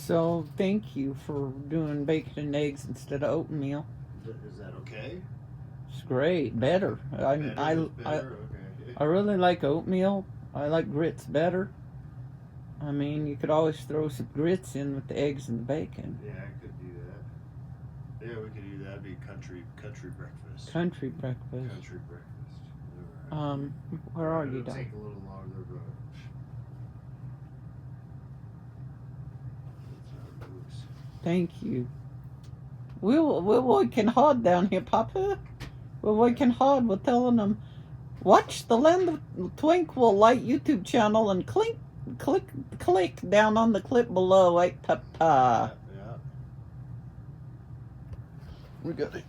So thank you for doing bacon and eggs instead of oatmeal. Is that okay? It's great, better. Better? It's better? Okay. I really like oatmeal. I like grits better. I mean, you could always throw some grits in with the eggs and the bacon. Yeah, I could do that. Yeah, we could do that. It'd be country breakfast. Country breakfast. Country breakfast. All right. Where are you, It'll Doc? take a little longer, but that's how it goes. Thank you. We'll working hard down here, Papa. We're working hard. We're telling them, watch the Land of Twinkle Light YouTube channel and click down on the clip below, right, Papa? Yeah. We got it.